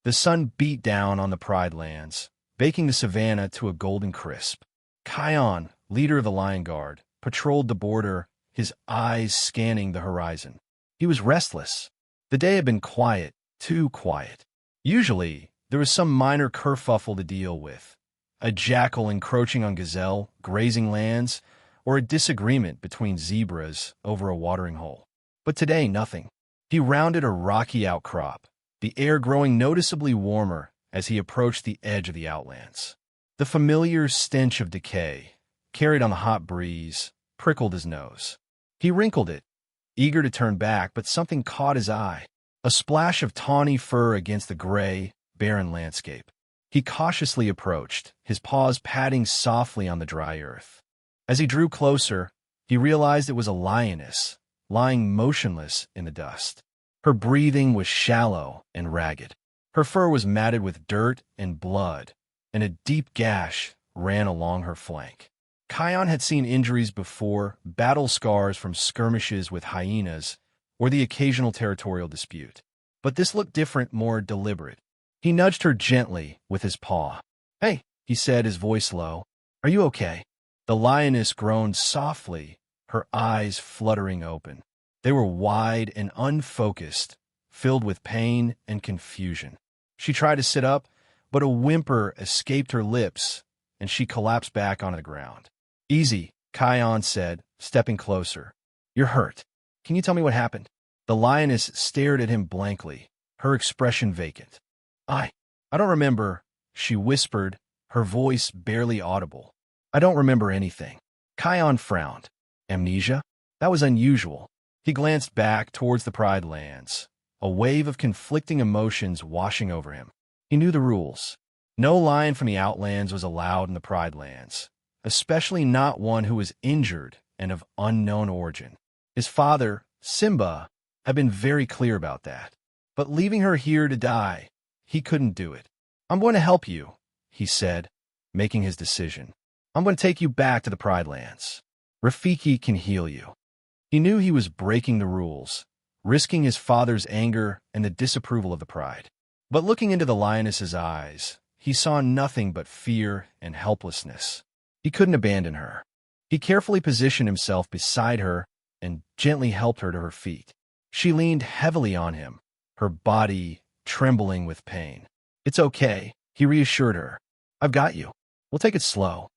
The sun beat down on the Pride Lands, baking the savannah to a golden crisp. Kion, leader of the Lion Guard, patrolled the border, his eyes scanning the horizon. He was restless. The day had been quiet, too quiet. Usually, there was some minor kerfuffle to deal with. A jackal encroaching on gazelle, grazing lands, or a disagreement between zebras over a watering hole. But today, nothing. He rounded a rocky outcrop, the air growing noticeably warmer as he approached the edge of the Outlands. The familiar stench of decay, carried on the hot breeze, prickled his nose. He wrinkled it, eager to turn back, but something caught his eye. A splash of tawny fur against the gray, barren landscape. He cautiously approached, his paws patting softly on the dry earth. As he drew closer, he realized it was a lioness, lying motionless in the dust. Her breathing was shallow and ragged. Her fur was matted with dirt and blood, and a deep gash ran along her flank. Kion had seen injuries before, battle scars from skirmishes with hyenas, or the occasional territorial dispute. But this looked different, more deliberate. He nudged her gently with his paw. "Hey," he said, his voice low. "Are you okay?" The lioness groaned softly, her eyes fluttering open. They were wide and unfocused, filled with pain and confusion. She tried to sit up, but a whimper escaped her lips, and she collapsed back onto the ground. "Easy," Kion said, stepping closer. "You're hurt. Can you tell me what happened?" The lioness stared at him blankly, her expression vacant. I don't remember," she whispered, her voice barely audible. "I don't remember anything." Kion frowned. Amnesia? That was unusual. He glanced back towards the Pride Lands, a wave of conflicting emotions washing over him. He knew the rules. No lion from the Outlands was allowed in the Pride Lands, especially not one who was injured and of unknown origin. His father, Simba, had been very clear about that. But leaving her here to die, he couldn't do it. "I'm going to help you," he said, making his decision. "I'm going to take you back to the Pride Lands. Rafiki can heal you." He knew he was breaking the rules, risking his father's anger and the disapproval of the Pride. But looking into the lioness's eyes, he saw nothing but fear and helplessness. He couldn't abandon her. He carefully positioned himself beside her and gently helped her to her feet. She leaned heavily on him, her body trembling with pain. "It's okay," he reassured her. "I've got you. We'll take it slow."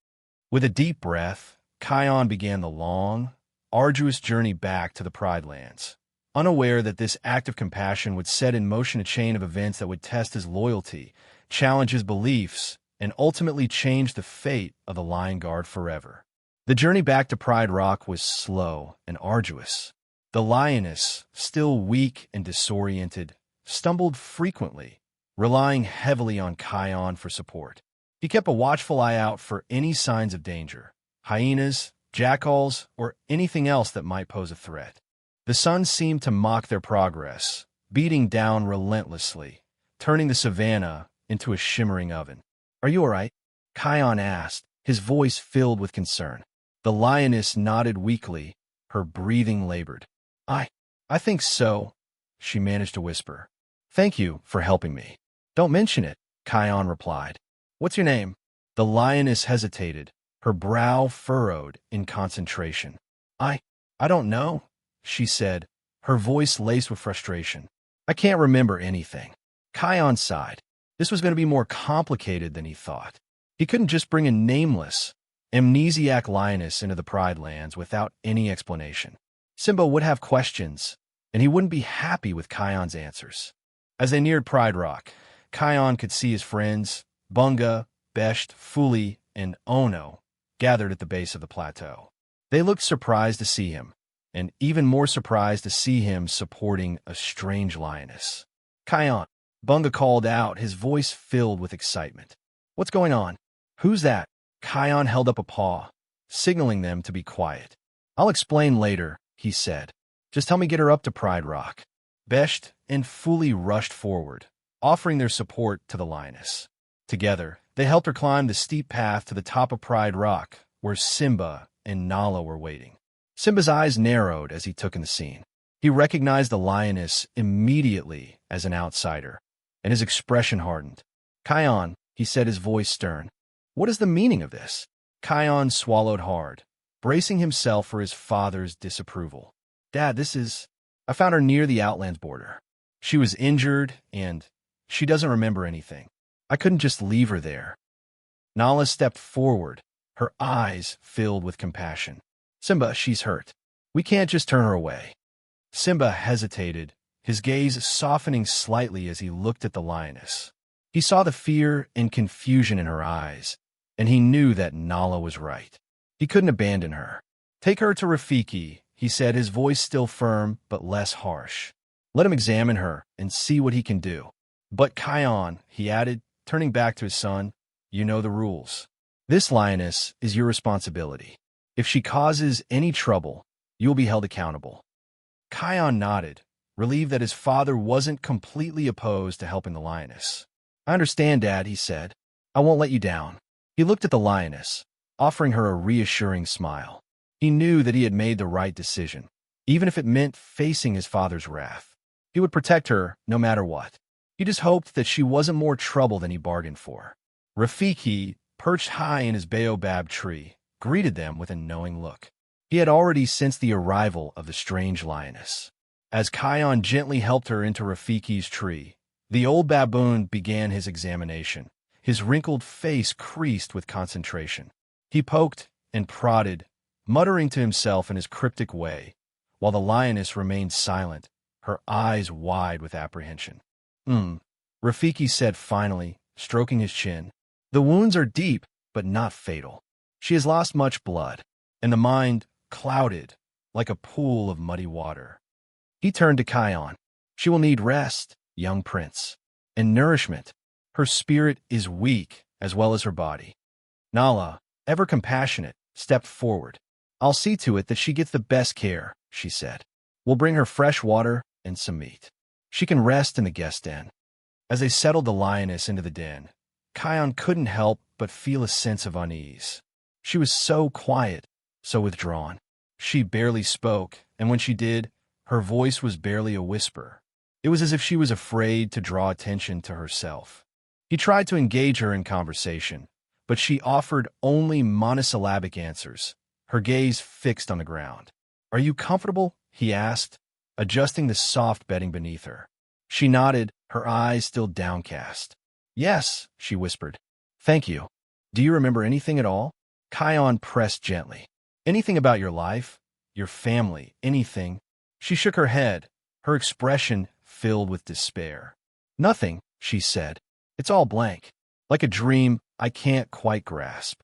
With a deep breath, Kion began the long, arduous journey back to the Pride Lands, unaware that this act of compassion would set in motion a chain of events that would test his loyalty, challenge his beliefs, and ultimately change the fate of the Lion Guard forever. The journey back to Pride Rock was slow and arduous. The lioness, still weak and disoriented, stumbled frequently, relying heavily on Kion for support. He kept a watchful eye out for any signs of danger, hyenas, jackals, or anything else that might pose a threat. The sun seemed to mock their progress, beating down relentlessly, turning the savannah into a shimmering oven. "Are you all right?" Kion asked, his voice filled with concern. The lioness nodded weakly, her breathing labored. I think so," she managed to whisper. "Thank you for helping me." "Don't mention it," Kion replied. "What's your name?" The lioness hesitated, her brow furrowed in concentration. I don't know," she said, her voice laced with frustration. "I can't remember anything." Kion sighed. This was going to be more complicated than he thought. He couldn't just bring a nameless, amnesiac lioness into the Pride Lands without any explanation. Simba would have questions, and he wouldn't be happy with Kion's answers. As they neared Pride Rock, Kion could see his friends, Bunga, Besht, Fuli, and Ono, gathered at the base of the plateau. They looked surprised to see him, and even more surprised to see him supporting a strange lioness. "Kion," Bunga called out, his voice filled with excitement. "What's going on?" "Who's that?" Kion held up a paw, signaling them to be quiet. "I'll explain later," he said. "Just help me get her up to Pride Rock." Besht and Fuli rushed forward, offering their support to the lioness. Together, they helped her climb the steep path to the top of Pride Rock, where Simba and Nala were waiting. Simba's eyes narrowed as he took in the scene. He recognized the lioness immediately as an outsider. and his expression hardened. Kion, he said, his voice stern. What is the meaning of this? Kion swallowed hard, bracing himself for his father's disapproval. Dad, I found her near the Outlands border. She was injured, and she doesn't remember anything. I couldn't just leave her there. Nala stepped forward, her eyes filled with compassion. Simba, she's hurt. We can't just turn her away. Simba hesitated, his gaze softening slightly as he looked at the lioness. He saw the fear and confusion in her eyes, and he knew that Nala was right. He couldn't abandon her. Take her to Rafiki, he said, his voice still firm but less harsh. Let him examine her and see what he can do. But Kion, he added, turning back to his son, you know the rules. This lioness is your responsibility. If she causes any trouble, you will be held accountable. Kion nodded, relieved that his father wasn't completely opposed to helping the lioness. I understand, Dad, he said. I won't let you down. He looked at the lioness, offering her a reassuring smile. He knew that he had made the right decision, even if it meant facing his father's wrath. He would protect her no matter what. He just hoped that she wasn't more trouble than he bargained for. Rafiki, perched high in his baobab tree, greeted them with a knowing look. He had already sensed the arrival of the strange lioness. As Kion gently helped her into Rafiki's tree, the old baboon began his examination, his wrinkled face creased with concentration. He poked and prodded, muttering to himself in his cryptic way, while the lioness remained silent, her eyes wide with apprehension. Rafiki said finally, stroking his chin. The wounds are deep, but not fatal. She has lost much blood, and the mind clouded like a pool of muddy water. He turned to Kion. She will need rest, young prince, and nourishment. Her spirit is weak as well as her body. Nala, ever compassionate, stepped forward. I'll see to it that she gets the best care, she said. We'll bring her fresh water and some meat. She can rest in the guest den. As they settled the lioness into the den, Kion couldn't help but feel a sense of unease. She was so quiet, so withdrawn. She barely spoke, and when she did, her voice was barely a whisper. It was as if she was afraid to draw attention to herself. He tried to engage her in conversation, but she offered only monosyllabic answers, her gaze fixed on the ground. Are you comfortable? He asked, adjusting the soft bedding beneath her. She nodded, her eyes still downcast. Yes, she whispered. Thank you. Do you remember anything at all? Kion pressed gently. Anything about your life, your family, anything? She shook her head, her expression filled with despair. Nothing, she said. It's all blank, like a dream I can't quite grasp.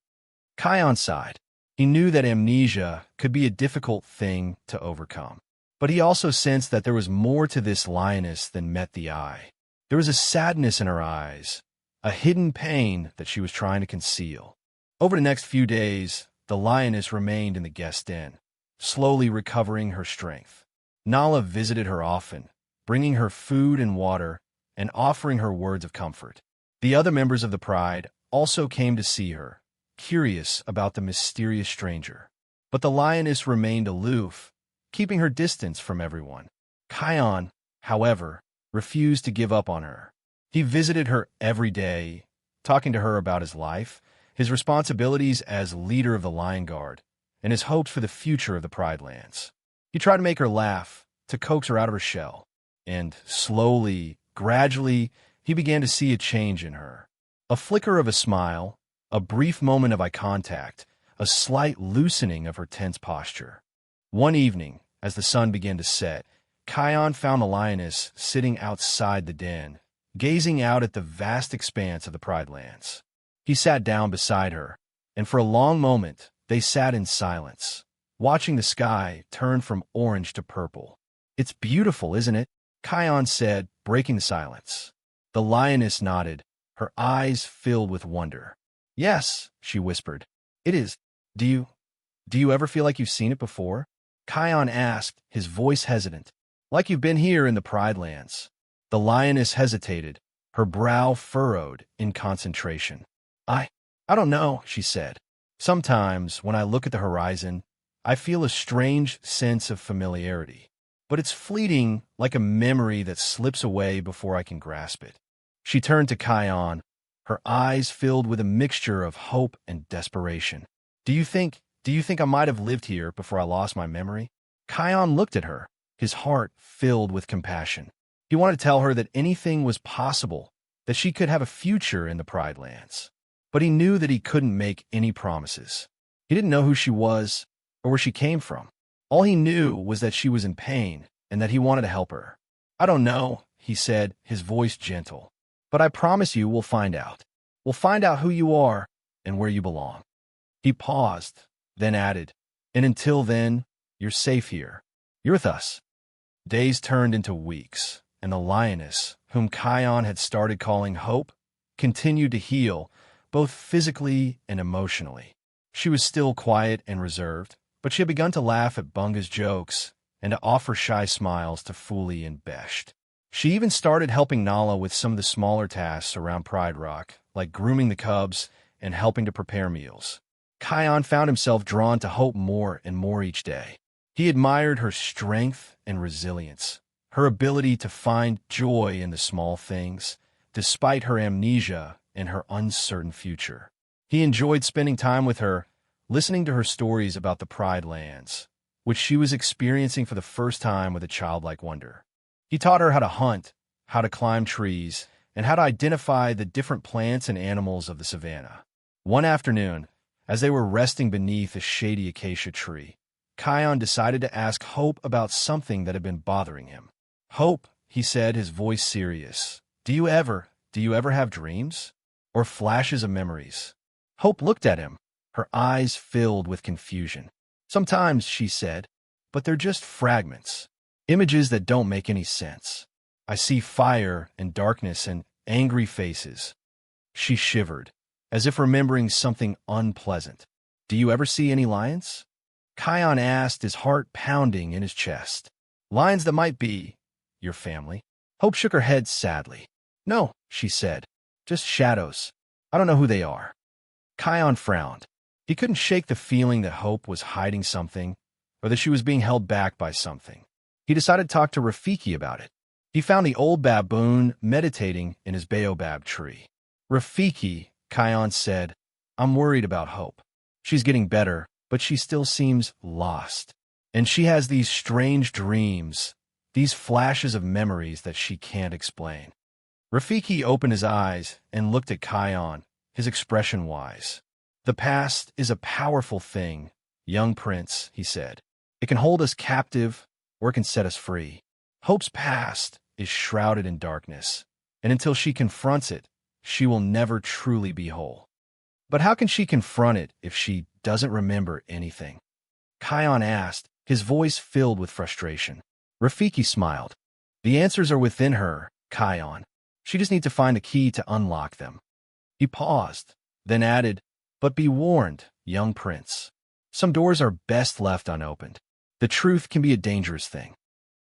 Kion sighed. He knew that amnesia could be a difficult thing to overcome. But he also sensed that there was more to this lioness than met the eye. There was a sadness in her eyes, a hidden pain that she was trying to conceal. Over the next few days, the lioness remained in the guest den, slowly recovering her strength. Nala visited her often, bringing her food and water and offering her words of comfort. The other members of the pride also came to see her, curious about the mysterious stranger. But the lioness remained aloof, keeping her distance from everyone. Kion, however, refused to give up on her. He visited her every day, talking to her about his life, his responsibilities as leader of the Lion Guard, and his hopes for the future of the Pride Lands. He tried to make her laugh, to coax her out of her shell, and slowly, gradually, he began to see a change in her. A flicker of a smile, a brief moment of eye contact, a slight loosening of her tense posture. One evening, as the sun began to set, Kion found the lioness sitting outside the den, gazing out at the vast expanse of the Pride Lands. He sat down beside her, and for a long moment they sat in silence, watching the sky turn from orange to purple. It's beautiful, isn't it? Kion said, breaking the silence. The lioness nodded, her eyes filled with wonder. Yes, she whispered. It is. Do you ever feel like you've seen it before? Kion asked, his voice hesitant. Like you've been here in the Pride Lands. The lioness hesitated, her brow furrowed in concentration. I don't know, she said. Sometimes, when I look at the horizon, I feel a strange sense of familiarity. But it's fleeting, like a memory that slips away before I can grasp it. She turned to Kion, her eyes filled with a mixture of hope and desperation. Do you think I might have lived here before I lost my memory? Kion looked at her, his heart filled with compassion. He wanted to tell her that anything was possible, that she could have a future in the Pride Lands. But he knew that he couldn't make any promises. He didn't know who she was or where she came from. All he knew was that she was in pain and that he wanted to help her. I don't know, he said, his voice gentle. But I promise you we'll find out. We'll find out who you are and where you belong. He paused, then added, and until then, you're safe here. You're with us. Days turned into weeks, and the Lioness, whom Kion had started calling Hope, continued to heal, both physically and emotionally. She was still quiet and reserved, but she had begun to laugh at Bunga's jokes and to offer shy smiles to Fuli and Besht. She even started helping Nala with some of the smaller tasks around Pride Rock, like grooming the cubs and helping to prepare meals. Kion found himself drawn to Hope more and more each day. He admired her strength and resilience, her ability to find joy in the small things, despite her amnesia and her uncertain future. He enjoyed spending time with her, listening to her stories about the Pride Lands, which she was experiencing for the first time with a childlike wonder. He taught her how to hunt, how to climb trees, and how to identify the different plants and animals of the savannah. One afternoon, as they were resting beneath a shady acacia tree, Kion decided to ask Hope about something that had been bothering him. Hope, he said, his voice serious, do you ever have dreams? Or flashes of memories? Hope looked at him, her eyes filled with confusion. Sometimes, she said, but they're just fragments, images that don't make any sense. I see fire and darkness and angry faces. She shivered, as if remembering something unpleasant. Do you ever see any lions? Kion asked, his heart pounding in his chest. Lions that might be your family. Hope shook her head sadly. No, she said, just shadows. I don't know who they are. Kion frowned. He couldn't shake the feeling that Hope was hiding something, or that she was being held back by something. He decided to talk to Rafiki about it. He found the old baboon meditating in his baobab tree. Rafiki, Kion said, I'm worried about Hope. She's getting better, but she still seems lost. And she has these strange dreams, these flashes of memories that she can't explain. Rafiki opened his eyes and looked at Kion, his expression wise. The past is a powerful thing, young prince, he said. It can hold us captive, or it can set us free. Hope's past is shrouded in darkness, and until she confronts it, she will never truly be whole. But how can she confront it if she doesn't remember anything? Kion asked, his voice filled with frustration. Rafiki smiled. The answers are within her, Kion. She just needs to find a key to unlock them. He paused, then added, but be warned, young prince. Some doors are best left unopened. The truth can be a dangerous thing.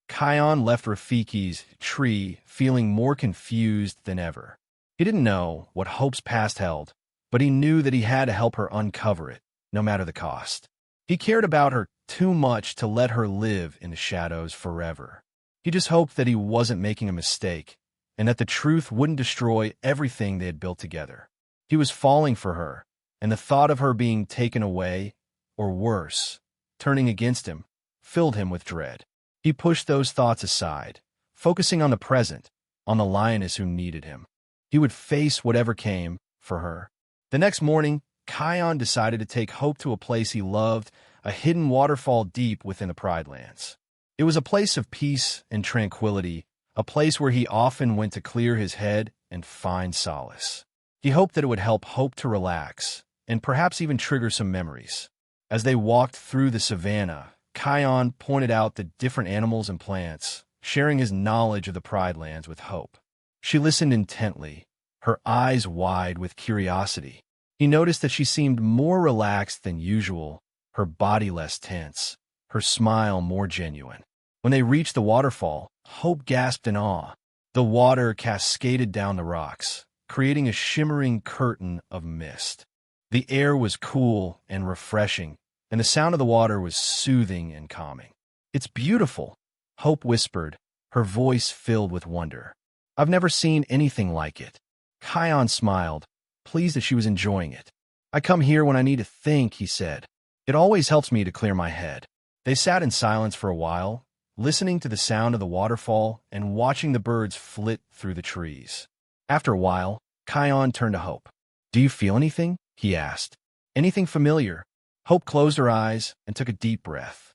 Kion left Rafiki's tree feeling more confused than ever. He didn't know what Hope's past held, but he knew that he had to help her uncover it, no matter the cost. He cared about her too much to let her live in the shadows forever. He just hoped that he wasn't making a mistake, and that the truth wouldn't destroy everything they had built together. He was falling for her, and the thought of her being taken away, or worse, turning against him, filled him with dread. He pushed those thoughts aside, focusing on the present, on the Lioness who needed him. He would face whatever came for her. The next morning, Kion decided to take Hope to a place he loved, a hidden waterfall deep within the Pride Lands. It was a place of peace and tranquility, a place where he often went to clear his head and find solace. He hoped that it would help Hope to relax, and perhaps even trigger some memories. As they walked through the savannah, Kion pointed out the different animals and plants, sharing his knowledge of the Pride Lands with Hope. She listened intently, her eyes wide with curiosity. He noticed that she seemed more relaxed than usual, her body less tense, her smile more genuine. When they reached the waterfall, Hope gasped in awe. The water cascaded down the rocks, creating a shimmering curtain of mist. The air was cool and refreshing, and the sound of the water was soothing and calming. It's beautiful, Hope whispered, her voice filled with wonder. I've never seen anything like it. Kion smiled, pleased that she was enjoying it. I come here when I need to think, he said. It always helps me to clear my head. They sat in silence for a while, listening to the sound of the waterfall and watching the birds flit through the trees. After a while, Kion turned to Hope. Do you feel anything? He asked. Anything familiar? Hope closed her eyes and took a deep breath.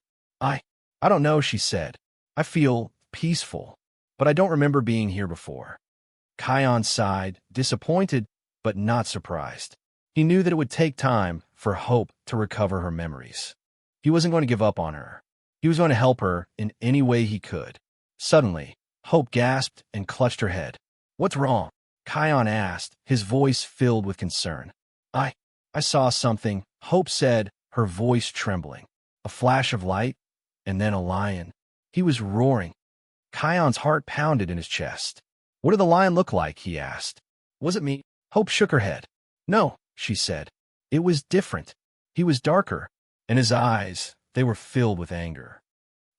I don't know, she said. I feel peaceful, but I don't remember being here before. Kion sighed, disappointed, but not surprised. He knew that it would take time for Hope to recover her memories. He wasn't going to give up on her. He was going to help her in any way he could. Suddenly, Hope gasped and clutched her head. What's wrong? Kion asked, his voice filled with concern. I saw something, Hope said, her voice trembling. A flash of light, and then a lion. He was roaring. Kion's heart pounded in his chest. What did the lion look like? He asked. Was it me? Hope shook her head. No, she said. It was different. He was darker, and his eyes, they were filled with anger.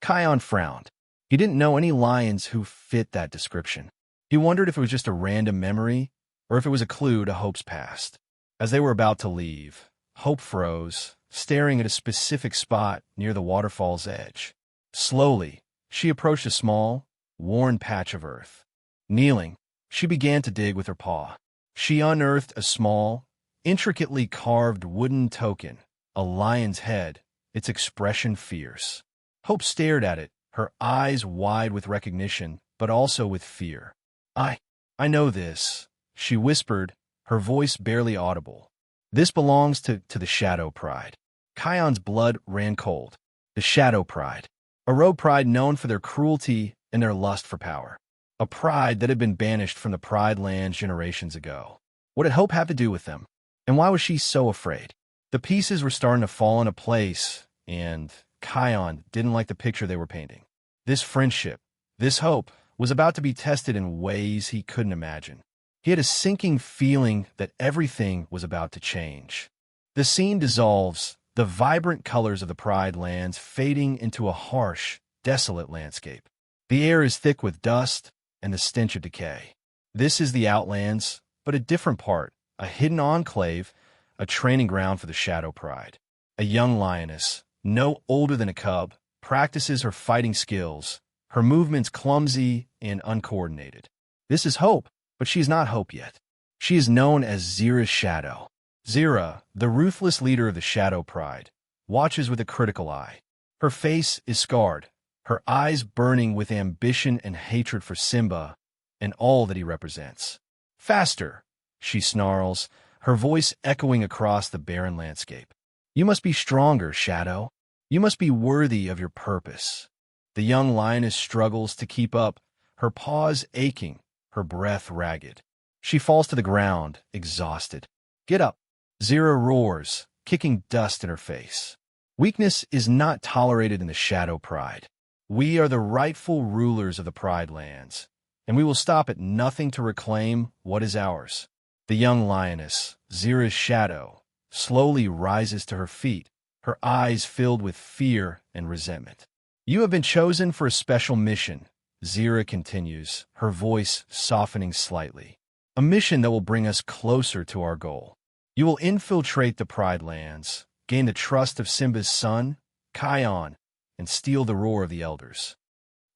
Kion frowned. He didn't know any lions who fit that description. He wondered if it was just a random memory, or if it was a clue to Hope's past. As they were about to leave, Hope froze, staring at a specific spot near the waterfall's edge. Slowly, she approached a small, worn patch of earth. Kneeling, she began to dig with her paw. She unearthed a small, intricately carved wooden token, a lion's head, its expression fierce. Hope stared at it, her eyes wide with recognition, but also with fear. I know this, she whispered, her voice barely audible. This belongs to the Shadow Pride. Kion's blood ran cold. The Shadow Pride. A rogue pride known for their cruelty and their lust for power. A pride that had been banished from the Pride Lands generations ago. What did Hope have to do with them? And why was she so afraid? The pieces were starting to fall into place, and Kion didn't like the picture they were painting. This friendship, this hope, was about to be tested in ways he couldn't imagine. He had a sinking feeling that everything was about to change. The scene dissolves, the vibrant colors of the Pride Lands fading into a harsh, desolate landscape. The air is thick with dust and the stench of decay. This is the Outlands, but a different part, a hidden enclave, a training ground for the Shadow Pride. A young lioness, no older than a cub, practices her fighting skills, her movements clumsy and uncoordinated. This is Hope, but she is not Hope yet. She is known as Zira's shadow. Zira, the ruthless leader of the Shadow Pride, watches with a critical eye. Her face is scarred, her eyes burning with ambition and hatred for Simba and all that he represents. Faster, she snarls, her voice echoing across the barren landscape. You must be stronger, Shadow. You must be worthy of your purpose. The young lioness struggles to keep up, her paws aching, her breath ragged. She falls to the ground, exhausted. Get up, Zira roars, kicking dust in her face. Weakness is not tolerated in the Shadow Pride. We are the rightful rulers of the Pride Lands, and we will stop at nothing to reclaim what is ours. The young lioness, Zira's shadow, slowly rises to her feet, her eyes filled with fear and resentment. You have been chosen for a special mission, Zira continues, her voice softening slightly. A mission that will bring us closer to our goal. You will infiltrate the Pride Lands, gain the trust of Simba's son, Kion, and steal the roar of the elders.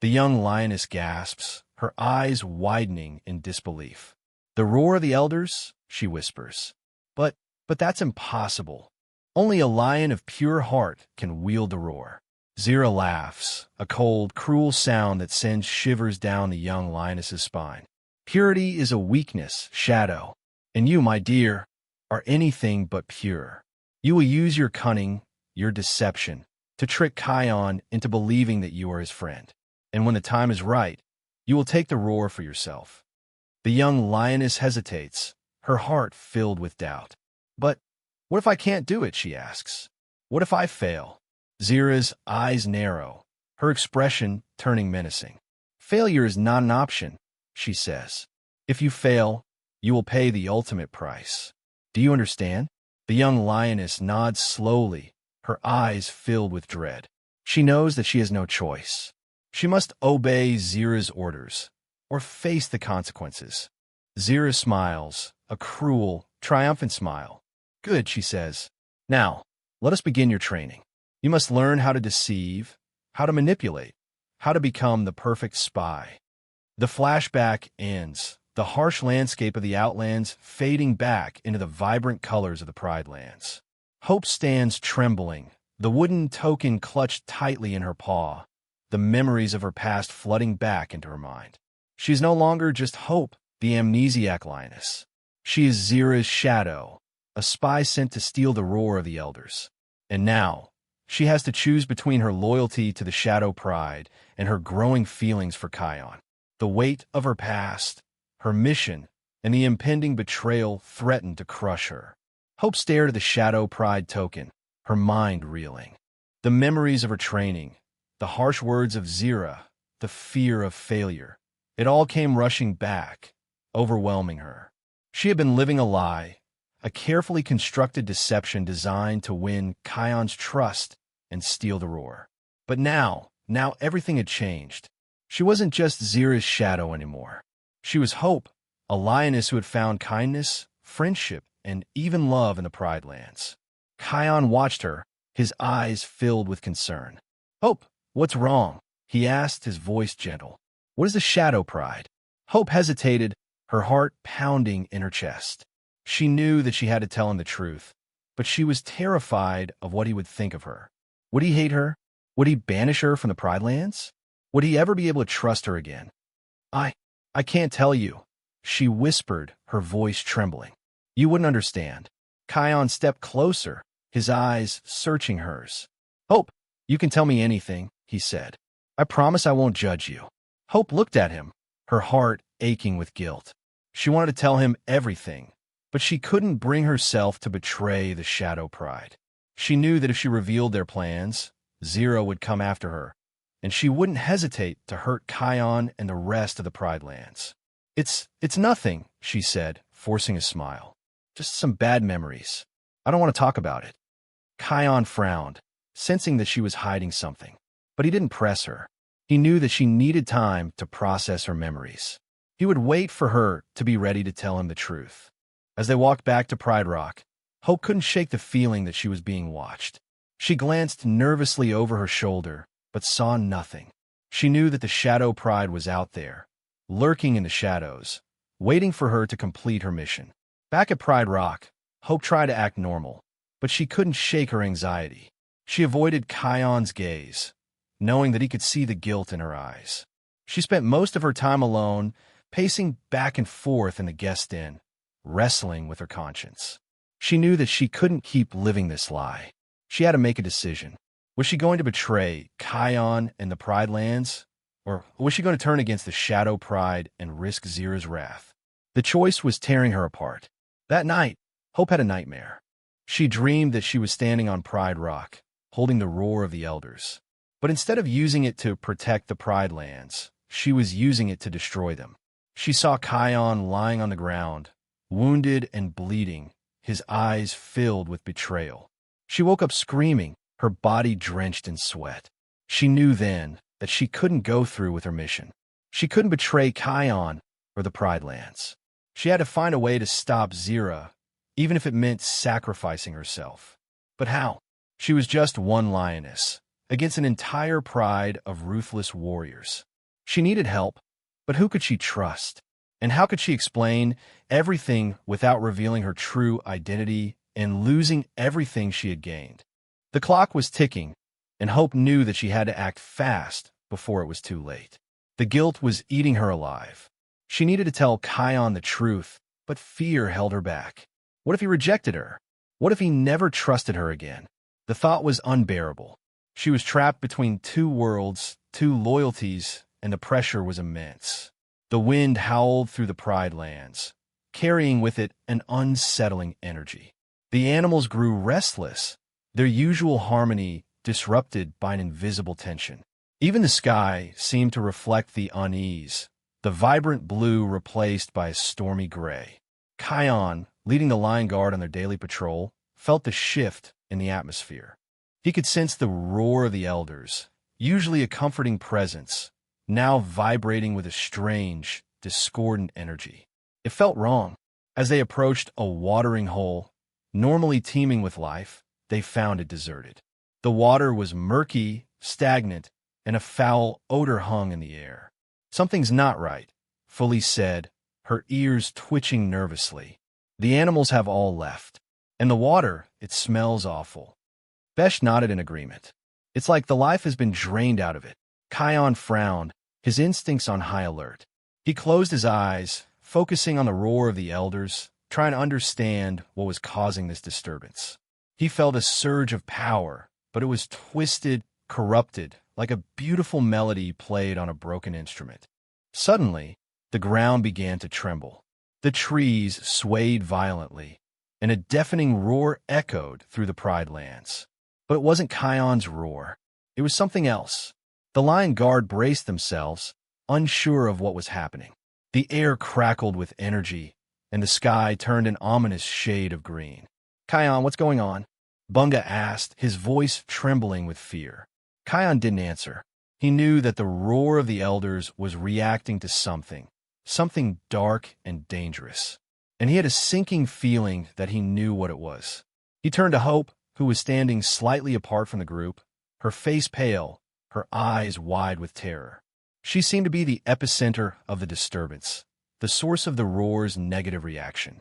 The young lioness gasps, her eyes widening in disbelief. The roar of the elders? She whispers. But that's impossible. Only a lion of pure heart can wield the roar. Zira laughs, a cold, cruel sound that sends shivers down the young lioness's spine. Purity is a weakness, Shadow, and you, my dear, are anything but pure. You will use your cunning, your deception, to trick Kion into believing that you are his friend. And when the time is right, you will take the roar for yourself. The young lioness hesitates, her heart filled with doubt. But what if I can't do it, she asks. What if I fail? Zira's eyes narrow, her expression turning menacing. Failure is not an option, she says. If you fail, you will pay the ultimate price. Do you understand? The young lioness nods slowly, her eyes filled with dread. She knows that she has no choice. She must obey Zira's orders, or face the consequences. Zira smiles, a cruel, triumphant smile. Good, she says. Now, let us begin your training. You must learn how to deceive, how to manipulate, how to become the perfect spy. The flashback ends, the harsh landscape of the Outlands fading back into the vibrant colors of the Pride Lands. Hope stands trembling, the wooden token clutched tightly in her paw, the memories of her past flooding back into her mind. She is no longer just Hope, the amnesiac Lioness. She is Zira's shadow, a spy sent to steal the roar of the elders. And now, she has to choose between her loyalty to the Shadow Pride and her growing feelings for Kion. The weight of her past, her mission, and the impending betrayal threatened to crush her. Hope stared at the Shadow Pride token, her mind reeling. The memories of her training, the harsh words of Zira, the fear of failure, it all came rushing back, overwhelming her. She had been living a lie, a carefully constructed deception designed to win Kion's trust and steal the roar. But now everything had changed. She wasn't just Zira's shadow anymore. She was Hope, a lioness who had found kindness, friendship, and even love in the Pride Lands. Kion watched her, his eyes filled with concern. Hope, what's wrong? He asked, his voice gentle. What is the Shadow Pride? Hope hesitated, her heart pounding in her chest. She knew that she had to tell him the truth, but she was terrified of what he would think of her. Would he hate her? Would he banish her from the Pride Lands? Would he ever be able to trust her again? I can't tell you, she whispered, her voice trembling. You wouldn't understand. Kion stepped closer, his eyes searching hers. Hope, you can tell me anything, he said. I promise I won't judge you. Hope looked at him, her heart aching with guilt. She wanted to tell him everything, but she couldn't bring herself to betray the Shadow Pride. She knew that if she revealed their plans, Zira would come after her, and she wouldn't hesitate to hurt Kion and the rest of the Pride Lands. It's nothing, she said, forcing a smile. Just some bad memories. I don't want to talk about it. Kion frowned, sensing that she was hiding something, but he didn't press her. He knew that she needed time to process her memories. He would wait for her to be ready to tell him the truth. As they walked back to Pride Rock, Hope couldn't shake the feeling that she was being watched. She glanced nervously over her shoulder, but saw nothing. She knew that the Shadow Pride was out there, lurking in the shadows, waiting for her to complete her mission. Back at Pride Rock, Hope tried to act normal, but she couldn't shake her anxiety. She avoided Kion's gaze, knowing that he could see the guilt in her eyes. She spent most of her time alone, pacing back and forth in the guest inn, wrestling with her conscience. She knew that she couldn't keep living this lie. She had to make a decision. Was she going to betray Kion and the Pride Lands, or was she going to turn against the Shadow Pride and risk Zira's wrath? The choice was tearing her apart. That night, Hope had a nightmare. She dreamed that she was standing on Pride Rock, holding the roar of the elders. But instead of using it to protect the Pride Lands, she was using it to destroy them. She saw Kion lying on the ground, wounded and bleeding, his eyes filled with betrayal. She woke up screaming, her body drenched in sweat. She knew then that she couldn't go through with her mission. She couldn't betray Kion or the Pride Lands. She had to find a way to stop Zira, even if it meant sacrificing herself. But how? She was just one lioness, against an entire pride of ruthless warriors. She needed help, but who could she trust? And how could she explain everything without revealing her true identity and losing everything she had gained? The clock was ticking, and Hope knew that she had to act fast before it was too late. The guilt was eating her alive. She needed to tell Kion the truth, but fear held her back. What if he rejected her? What if he never trusted her again? The thought was unbearable. She was trapped between two worlds, two loyalties, and the pressure was immense. The wind howled through the Pride Lands, carrying with it an unsettling energy. The animals grew restless, their usual harmony disrupted by an invisible tension. Even the sky seemed to reflect the unease, the vibrant blue replaced by a stormy gray. Kion, leading the Lion Guard on their daily patrol, felt the shift in the atmosphere. He could sense the roar of the elders, usually a comforting presence, now vibrating with a strange, discordant energy. It felt wrong. As they approached a watering hole, normally teeming with life, they found it deserted. The water was murky, stagnant, and a foul odor hung in the air. "Something's not right," Fully said, her ears twitching nervously. "The animals have all left. And the water, it smells awful." Besh nodded in agreement. "It's like the life has been drained out of it." Kion frowned, his instincts on high alert. He closed his eyes, focusing on the roar of the elders, trying to understand what was causing this disturbance. He felt a surge of power, but it was twisted, corrupted, like a beautiful melody played on a broken instrument. Suddenly, the ground began to tremble. The trees swayed violently, and a deafening roar echoed through the Pride Lands. But it wasn't Kion's roar. It was something else. The Lion Guard braced themselves, unsure of what was happening. The air crackled with energy, and the sky turned an ominous shade of green. "Kion, what's going on?" Bunga asked, his voice trembling with fear. Kion didn't answer. He knew that the roar of the elders was reacting to something dark and dangerous. And he had a sinking feeling that he knew what it was. He turned to Hope, who was standing slightly apart from the group, her face pale, her eyes wide with terror. She seemed to be the epicenter of the disturbance, the source of the roar's negative reaction.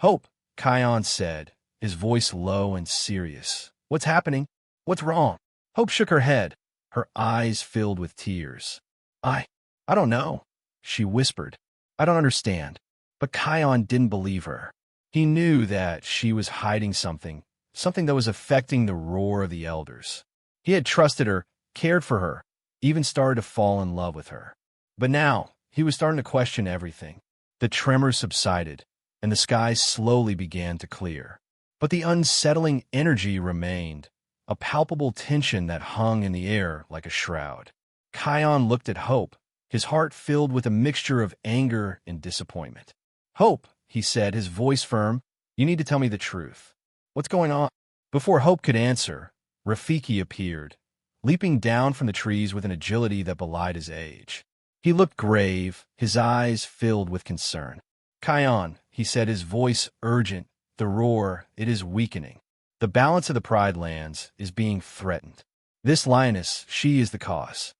"Hope," Kion said, his voice low and serious. "What's happening? What's wrong?" Hope shook her head, her eyes filled with tears. I don't know," she whispered. "I don't understand." But Kion didn't believe her. He knew that she was hiding something that was affecting the roar of the elders. He had trusted her, cared for her, even started to fall in love with her. But now, he was starting to question everything. The tremors subsided, and the sky slowly began to clear. But the unsettling energy remained, a palpable tension that hung in the air like a shroud. Kion looked at Hope, his heart filled with a mixture of anger and disappointment. "Hope," he said, his voice firm, "you need to tell me the truth. What's going on?" Before Hope could answer, Rafiki appeared, leaping down from the trees with an agility that belied his age. He looked grave, his eyes filled with concern. "Kion," he said, his voice urgent, "the roar, it is weakening. The balance of the Pride Lands is being threatened. This lioness, she is the cause."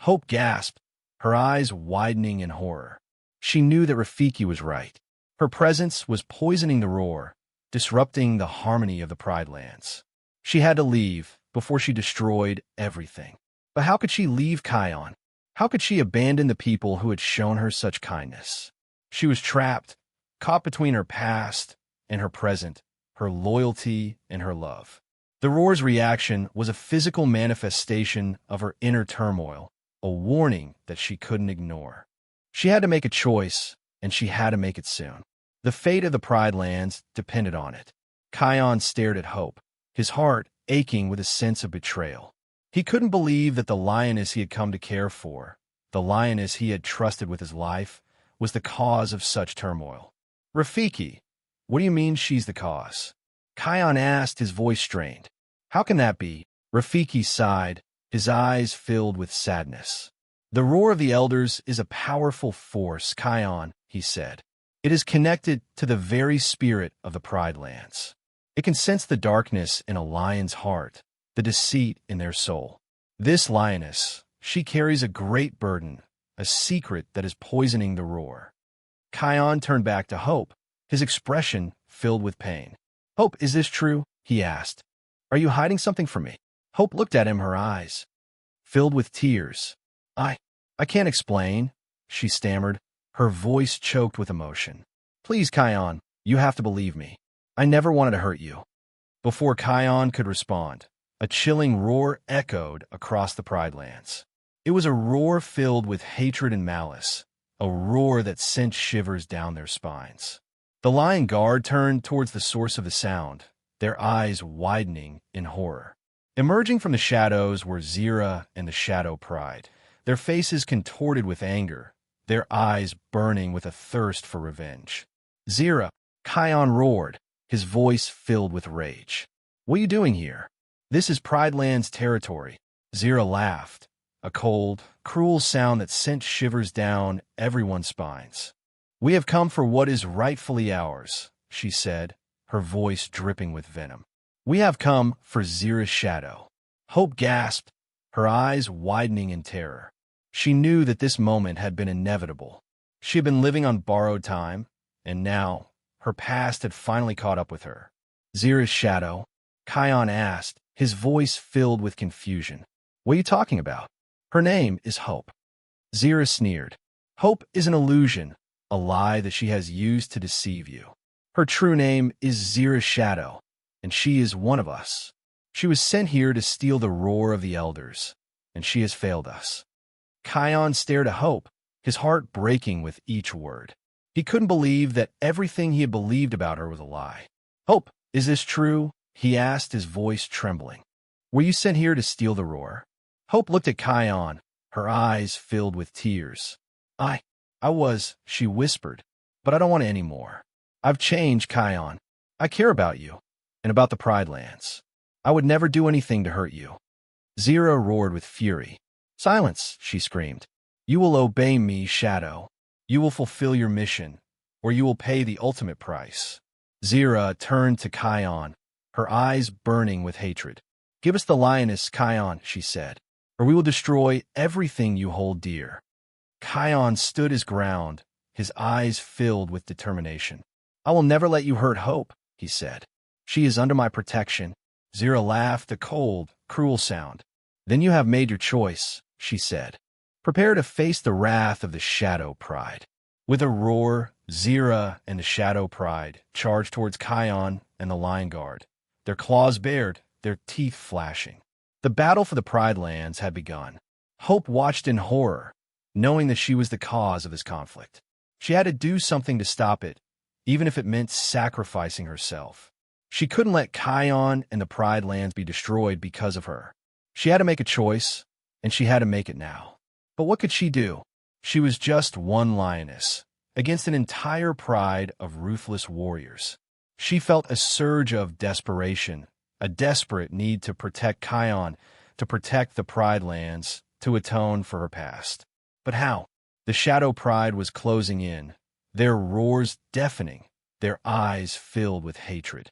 Hope gasped, her eyes widening in horror. She knew that Rafiki was right. Her presence was poisoning the roar, disrupting the harmony of the Pride Lands. She had to leave before she destroyed everything. But how could she leave Kion? How could she abandon the people who had shown her such kindness? She was trapped, caught between her past and her present, her loyalty and her love. The roar's reaction was a physical manifestation of her inner turmoil, a warning that she couldn't ignore. She had to make a choice, and she had to make it soon. The fate of the Pride Lands depended on it. Kion stared at Hope, his heart aching with a sense of betrayal. He couldn't believe that the lioness he had come to care for, the lioness he had trusted with his life, was the cause of such turmoil. "Rafiki, what do you mean she's the cause?" Kion asked, his voice strained. "How can that be?" Rafiki sighed, his eyes filled with sadness. "The roar of the elders is a powerful force, Kion," he said. "It is connected to the very spirit of the Pride Lands. It can sense the darkness in a lion's heart, the deceit in their soul. This lioness, she carries a great burden, a secret that is poisoning the roar." Kion turned back to Hope, his expression filled with pain. "Hope, is this true?" he asked. "Are you hiding something from me?" Hope looked at him, her eyes filled with tears. I can't explain," she stammered, her voice choked with emotion. "Please, Kion, you have to believe me. I never wanted to hurt you." Before Kion could respond, a chilling roar echoed across the Pride Lands. It was a roar filled with hatred and malice, a roar that sent shivers down their spines. The Lion Guard turned towards the source of the sound, their eyes widening in horror. Emerging from the shadows were Zira and the Shadow Pride, their faces contorted with anger, their eyes burning with a thirst for revenge. "Zira," Kion roared, his voice filled with rage. "What are you doing here? This is Pride Land's territory." Zira laughed, a cold, cruel sound that sent shivers down everyone's spines. "We have come for what is rightfully ours," she said, her voice dripping with venom. "We have come for Zira's shadow." Hope gasped, her eyes widening in terror. She knew that this moment had been inevitable. She had been living on borrowed time, and now her past had finally caught up with her. "Zira's shadow?" Kion asked, his voice filled with confusion. "What are you talking about?" "Her name is Hope." Zira sneered. "Hope is an illusion, a lie that she has used to deceive you. Her true name is Zira's shadow, and she is one of us. She was sent here to steal the roar of the elders, and she has failed us." Kion stared at Hope, his heart breaking with each word. He couldn't believe that everything he had believed about her was a lie. "Hope, is this true?" he asked, his voice trembling. "Were you sent here to steal the roar?" Hope looked at Kion, her eyes filled with tears. I was," she whispered, "but I don't want it anymore. I've changed, Kion. I care about you, and about the Pride Lands. I would never do anything to hurt you." Zira roared with fury. "Silence," she screamed. "You will obey me, Shadow. You will fulfill your mission, or you will pay the ultimate price." Zira turned to Kion, her eyes burning with hatred. "Give us the Lioness, Kion," she said, "or we will destroy everything you hold dear." Kion stood his ground, his eyes filled with determination. "I will never let you hurt Hope," he said. "She is under my protection." Zira laughed, a cold, cruel sound. "Then you have made your choice," she said. "Prepare to face the wrath of the Shadow Pride." With a roar, Zira and the Shadow Pride charged towards Kion and the Lion Guard, their claws bared, their teeth flashing. The battle for the Pride Lands had begun. Hope watched in horror, knowing that she was the cause of this conflict. She had to do something to stop it, even if it meant sacrificing herself. She couldn't let Kion and the Pride Lands be destroyed because of her. She had to make a choice, and she had to make it now. But what could she do? She was just one lioness, against an entire pride of ruthless warriors. She felt a surge of desperation, a desperate need to protect Kion, to protect the Pride Lands, to atone for her past. But how? The Shadow Pride was closing in, their roars deafening, their eyes filled with hatred.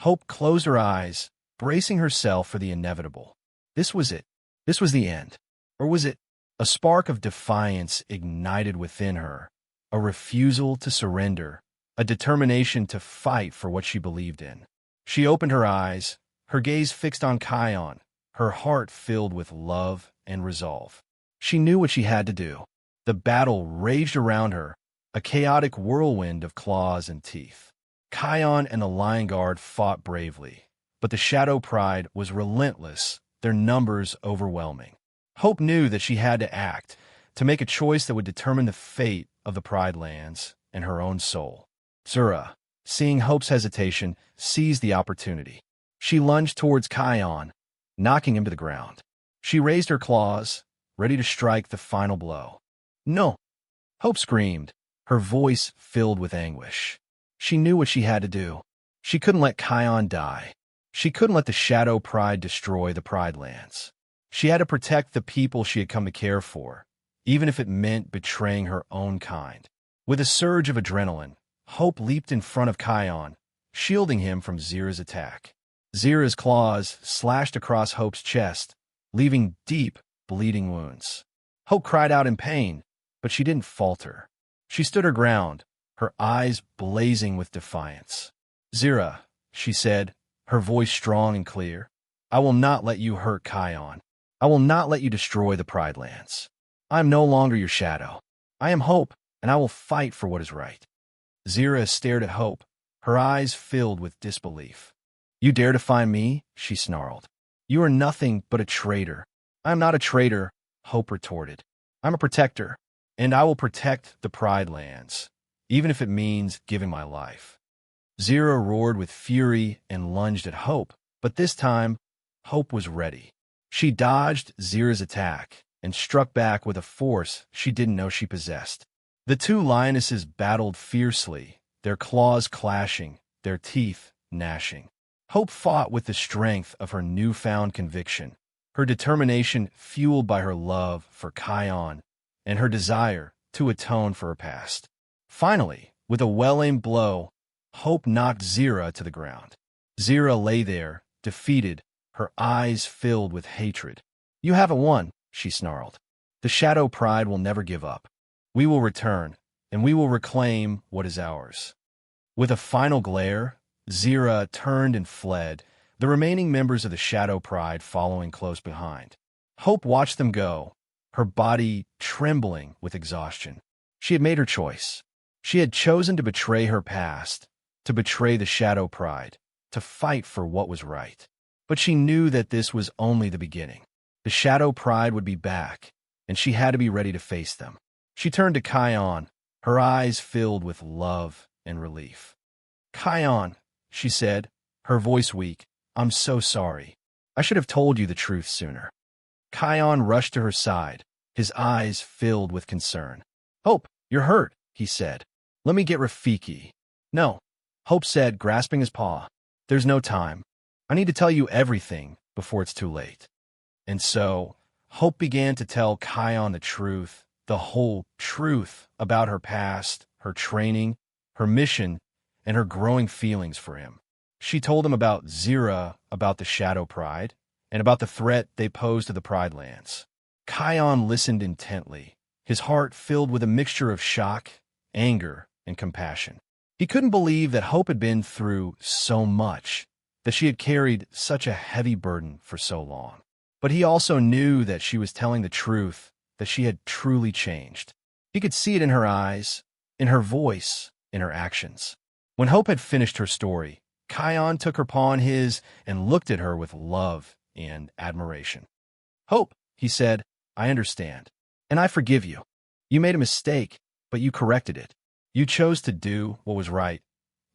Hope closed her eyes, bracing herself for the inevitable. This was it. This was the end. Or was it? A spark of defiance ignited within her, a refusal to surrender, a determination to fight for what she believed in. She opened her eyes, her gaze fixed on Kion, her heart filled with love and resolve. She knew what she had to do. The battle raged around her, a chaotic whirlwind of claws and teeth. Kion and the Lion Guard fought bravely, but the Shadow Pride was relentless, their numbers overwhelming. Hope knew that she had to act, to make a choice that would determine the fate of the Pride Lands and her own soul. Zira, seeing Hope's hesitation, seized the opportunity. She lunged towards Kion, knocking him to the ground. She raised her claws, ready to strike the final blow. "No!" Hope screamed, her voice filled with anguish. She knew what she had to do. She couldn't let Kion die. She couldn't let the Shadow Pride destroy the Pride Lands. She had to protect the people she had come to care for, even if it meant betraying her own kind. With a surge of adrenaline, Hope leaped in front of Kion, shielding him from Zira's attack. Zira's claws slashed across Hope's chest, leaving deep, bleeding wounds. Hope cried out in pain, but she didn't falter. She stood her ground, her eyes blazing with defiance. "Zira," she said, her voice strong and clear, "I will not let you hurt Kion. I will not let you destroy the Pride Lands. I am no longer your shadow. I am Hope, and I will fight for what is right." Zira stared at Hope, her eyes filled with disbelief. "You dare defy me?" she snarled. "You are nothing but a traitor." "I am not a traitor," Hope retorted. "I'm a protector, and I will protect the Pride Lands, even if it means giving my life." Zira roared with fury and lunged at Hope, but this time, Hope was ready. She dodged Zira's attack and struck back with a force she didn't know she possessed. The two lionesses battled fiercely, their claws clashing, their teeth gnashing. Hope fought with the strength of her newfound conviction, her determination fueled by her love for Kion and her desire to atone for her past. Finally, with a well-aimed blow, Hope knocked Zira to the ground. Zira lay there, defeated, her eyes filled with hatred. "You haven't won," she snarled. "The Shadow Pride will never give up. We will return, and we will reclaim what is ours." With a final glare, Zira turned and fled, the remaining members of the Shadow Pride following close behind. Hope watched them go, her body trembling with exhaustion. She had made her choice. She had chosen to betray her past, to betray the Shadow Pride, to fight for what was right. But she knew that this was only the beginning. The Shadow Pride would be back, and she had to be ready to face them. She turned to Kion, her eyes filled with love and relief. "Kion," she said, her voice weak, "I'm so sorry. I should have told you the truth sooner." Kion rushed to her side, his eyes filled with concern. "Hope, you're hurt," he said. "Let me get Rafiki." "No," Hope said, grasping his paw. "There's no time. I need to tell you everything before it's too late." And so, Hope began to tell Kion the truth, the whole truth about her past, her training, her mission, and her growing feelings for him. She told him about Zira, about the Shadow Pride, and about the threat they posed to the Pride Lands. Kion listened intently, his heart filled with a mixture of shock, anger, and compassion. He couldn't believe that Hope had been through so much, that she had carried such a heavy burden for so long. But he also knew that she was telling the truth, that she had truly changed. He could see it in her eyes, in her voice, in her actions. When Hope had finished her story, Kion took her paw in his and looked at her with love and admiration. "Hope," he said, "I understand, and I forgive you. You made a mistake, but you corrected it. You chose to do what was right,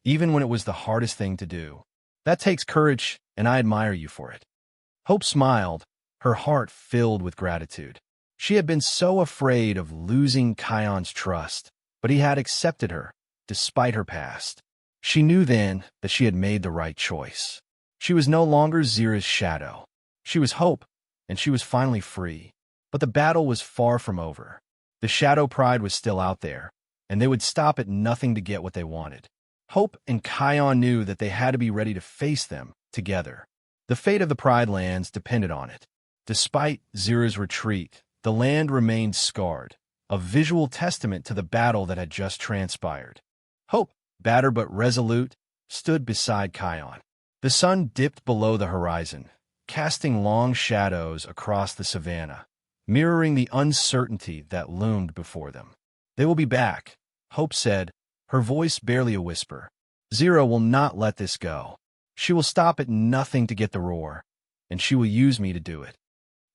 even when it was the hardest thing to do. That takes courage, and I admire you for it." Hope smiled, her heart filled with gratitude. She had been so afraid of losing Kion's trust, but he had accepted her, despite her past. She knew then that she had made the right choice. She was no longer Zira's shadow. She was Hope, and she was finally free. But the battle was far from over. The Shadow Pride was still out there, and they would stop at nothing to get what they wanted. Hope and Kion knew that they had to be ready to face them together. The fate of the Pride Lands depended on it. Despite Zira's retreat, the land remained scarred, a visual testament to the battle that had just transpired. Hope, battered but resolute, stood beside Kion. The sun dipped below the horizon, casting long shadows across the savannah, mirroring the uncertainty that loomed before them. "They will be back," Hope said, her voice barely a whisper. "Zira will not let this go. She will stop at nothing to get the roar, and she will use me to do it."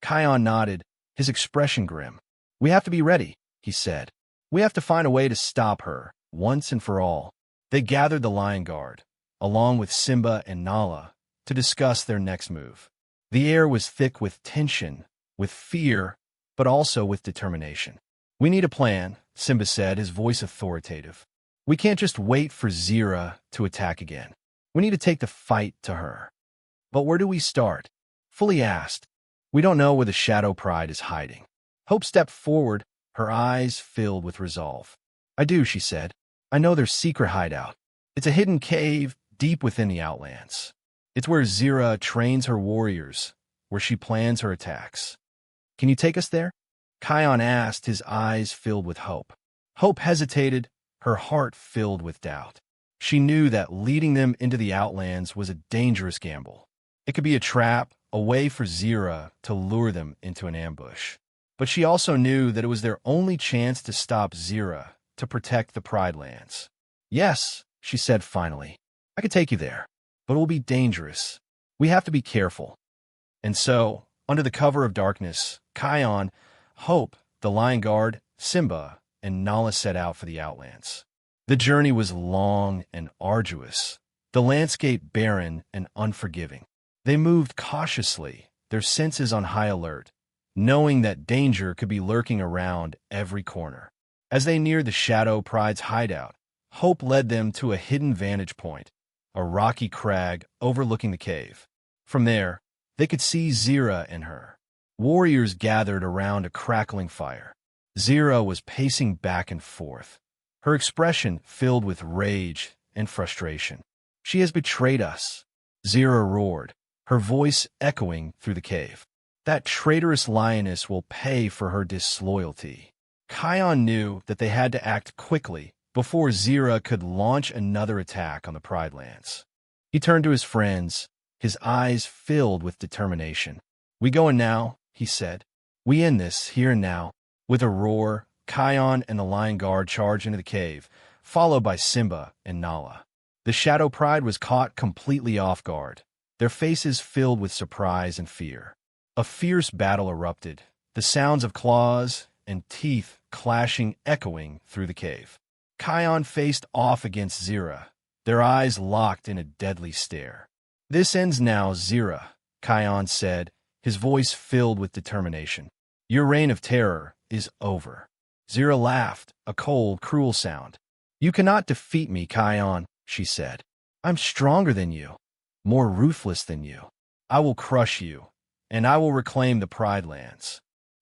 Kion nodded, his expression grim. "We have to be ready," he said. "We have to find a way to stop her, once and for all." They gathered the Lion Guard, along with Simba and Nala, to discuss their next move. The air was thick with tension, with fear, but also with determination. "We need a plan," Simba said, his voice authoritative. "We can't just wait for Zira to attack again. We need to take the fight to her." "But where do we start?" Fully asked. "We don't know where the Shadow Pride is hiding." Hope stepped forward, her eyes filled with resolve. "I do," she said. "I know their secret hideout. It's a hidden cave deep within the Outlands. It's where Zira trains her warriors, where she plans her attacks. Can you take us there?" Kion asked, his eyes filled with hope. Hope hesitated, her heart filled with doubt. She knew that leading them into the Outlands was a dangerous gamble. It could be a trap, a way for Zira to lure them into an ambush. But she also knew that it was their only chance to stop Zira, to protect the Pride Lands. "Yes," she said finally. "I could take you there, but it will be dangerous. We have to be careful." And so, under the cover of darkness, Kion, Hope, the Lion Guard, Simba, and Nala set out for the Outlands. The journey was long and arduous, the landscape barren and unforgiving. They moved cautiously, their senses on high alert, knowing that danger could be lurking around every corner. As they neared the Shadow Pride's hideout, Hope led them to a hidden vantage point, a rocky crag overlooking the cave. From there, they could see Zira and her, Warriors gathered around a crackling fire. Zira was pacing back and forth, her expression filled with rage and frustration. "She has betrayed us," Zira roared, her voice echoing through the cave. "That traitorous lioness will pay for her disloyalty." Kion knew that they had to act quickly before Zira could launch another attack on the Pride Lands. He turned to his friends, his eyes filled with determination. "We going now," he said. "We end this here and now." With a roar, Kion and the Lion Guard charged into the cave, followed by Simba and Nala. The Shadow Pride was caught completely off guard, their faces filled with surprise and fear. A fierce battle erupted, the sounds of claws and teeth clashing echoing through the cave. Kion faced off against Zira, their eyes locked in a deadly stare. "This ends now, Zira," Kion said, his voice filled with determination. "Your reign of terror is over." Zira laughed, a cold, cruel sound. "You cannot defeat me, Kion," she said. "I'm stronger than you, more ruthless than you. I will crush you, and I will reclaim the Pride Lands."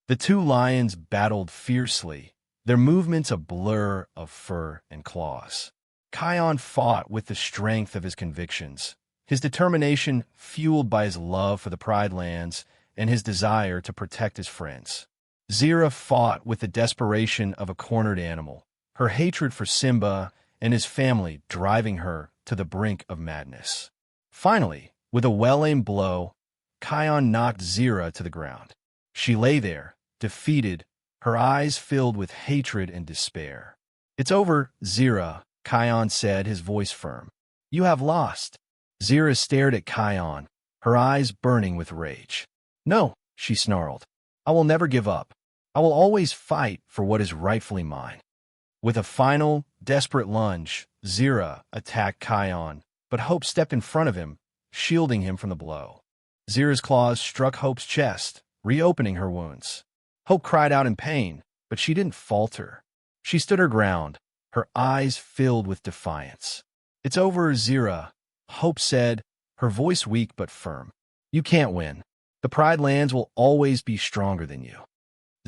The two lions battled fiercely, their movements a blur of fur and claws. Kion fought with the strength of his convictions, his determination fueled by his love for the Pride Lands and his desire to protect his friends. Zira fought with the desperation of a cornered animal, her hatred for Simba and his family driving her to the brink of madness. Finally, with a well-aimed blow, Kion knocked Zira to the ground. She lay there, defeated, her eyes filled with hatred and despair. "It's over, Zira," Kion said, his voice firm. "You have lost." Zira stared at Kion, her eyes burning with rage. "No," she snarled. "I will never give up. I will always fight for what is rightfully mine." With a final, desperate lunge, Zira attacked Kion, but Hope stepped in front of him, shielding him from the blow. Zira's claws struck Hope's chest, reopening her wounds. Hope cried out in pain, but she didn't falter. She stood her ground, her eyes filled with defiance. "It's over, Zira," Hope said, her voice weak but firm. "You can't win. The Pride Lands will always be stronger than you."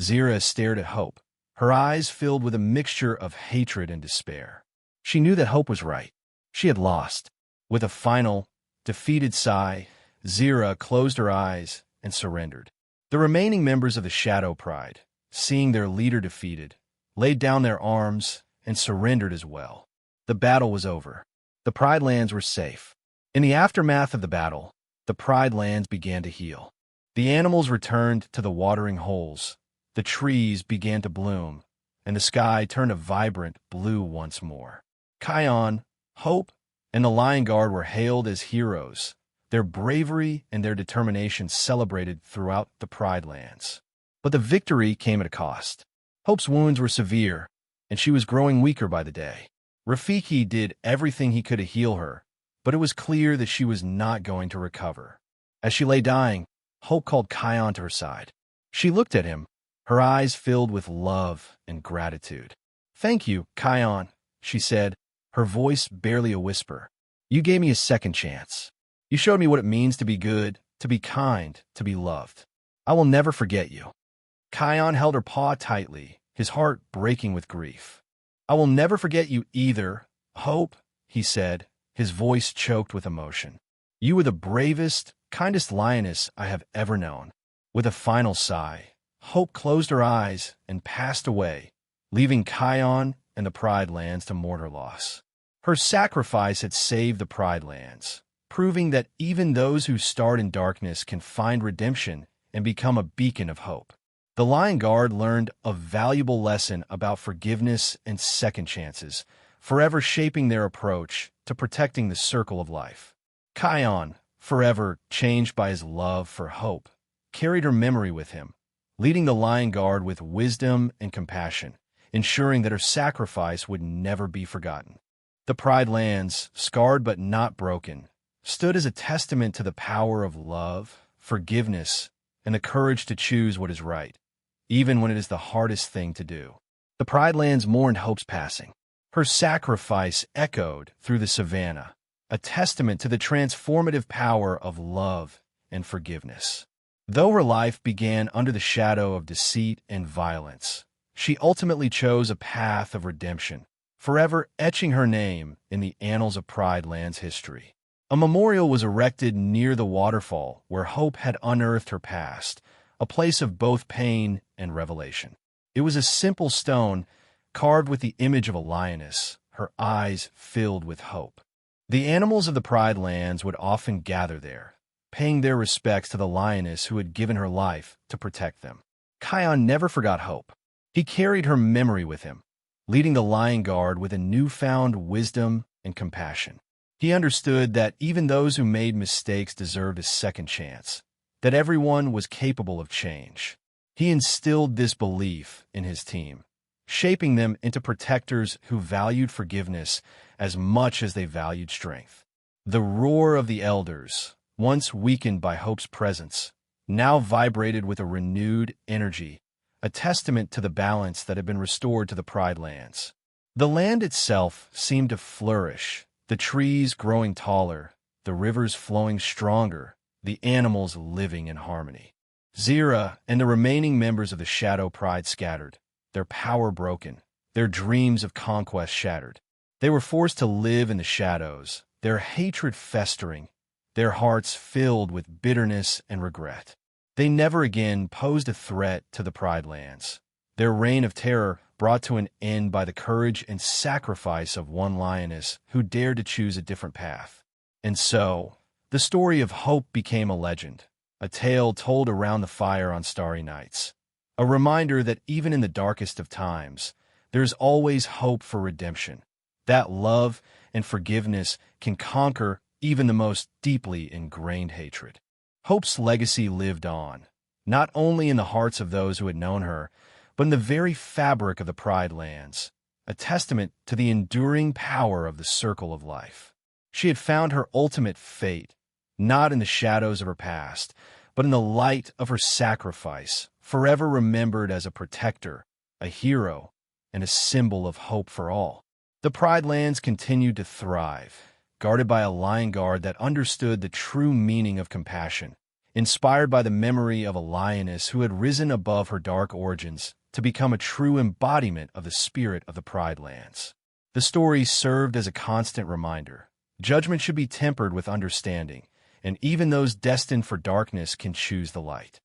Zira stared at Hope, her eyes filled with a mixture of hatred and despair. She knew that Hope was right. She had lost. With a final, defeated sigh, Zira closed her eyes and surrendered. The remaining members of the Shadow Pride, seeing their leader defeated, laid down their arms and surrendered as well. The battle was over. The Pride Lands were safe. In the aftermath of the battle, the Pride Lands began to heal. The animals returned to the watering holes, the trees began to bloom, and the sky turned a vibrant blue once more. Kion, Hope, and the Lion Guard were hailed as heroes, their bravery and their determination celebrated throughout the Pride Lands. But the victory came at a cost. Hope's wounds were severe, and she was growing weaker by the day. Rafiki did everything he could to heal her, but it was clear that she was not going to recover. As she lay dying, Hope called Kion to her side. She looked at him, her eyes filled with love and gratitude. "Thank you, Kion," she said, her voice barely a whisper. "You gave me a second chance. You showed me what it means to be good, to be kind, to be loved. I will never forget you." Kion held her paw tightly, his heart breaking with grief. "I will never forget you either, Hope," he said, his voice choked with emotion. "You were the bravest, kindest lioness I have ever known." With a final sigh, Hope closed her eyes and passed away, leaving Kion and the Pride Lands to mourn her loss. Her sacrifice had saved the Pride Lands, proving that even those who start in darkness can find redemption and become a beacon of hope. The Lion Guard learned a valuable lesson about forgiveness and second chances, forever shaping their approach to protecting the circle of life. Kion, forever changed by his love for Hope, carried her memory with him, leading the Lion Guard with wisdom and compassion, ensuring that her sacrifice would never be forgotten. The Pride Lands, scarred but not broken, stood as a testament to the power of love, forgiveness, and the courage to choose what is right, even when it is the hardest thing to do. The Pride Lands mourned Hope's passing. Her sacrifice echoed through the savannah, a testament to the transformative power of love and forgiveness. Though her life began under the shadow of deceit and violence, she ultimately chose a path of redemption, forever etching her name in the annals of Pride Land's history. A memorial was erected near the waterfall where Hope had unearthed her past, a place of both pain and revelation. It was a simple stone carved with the image of a lioness, her eyes filled with hope. The animals of the Pride Lands would often gather there, paying their respects to the lioness who had given her life to protect them. Kion never forgot Hope. He carried her memory with him, leading the Lion Guard with a newfound wisdom and compassion. He understood that even those who made mistakes deserved a second chance, that everyone was capable of change. He instilled this belief in his team, shaping them into protectors who valued forgiveness as much as they valued strength. The roar of the elders, once weakened by Hope's presence, now vibrated with a renewed energy, a testament to the balance that had been restored to the Pride Lands. The land itself seemed to flourish, the trees growing taller, the rivers flowing stronger, the animals living in harmony. Zira and the remaining members of the Shadow Pride scattered, their power broken, their dreams of conquest shattered. They were forced to live in the shadows, their hatred festering, their hearts filled with bitterness and regret. They never again posed a threat to the Pride Lands. Their reign of terror brought to an end by the courage and sacrifice of one lioness who dared to choose a different path. And so, the story of Hope became a legend, a tale told around the fire on starry nights, a reminder that even in the darkest of times, there's always hope for redemption, that love and forgiveness can conquer even the most deeply ingrained hatred. Hope's legacy lived on, not only in the hearts of those who had known her, but in the very fabric of the Pride Lands, a testament to the enduring power of the circle of life. She had found her ultimate fate, not in the shadows of her past, but in the light of her sacrifice, forever remembered as a protector, a hero, and a symbol of hope for all. The Pride Lands continued to thrive, guarded by a Lion Guard that understood the true meaning of compassion, inspired by the memory of a lioness who had risen above her dark origins to become a true embodiment of the spirit of the Pride Lands. The story served as a constant reminder. Judgment should be tempered with understanding, and even those destined for darkness can choose the light.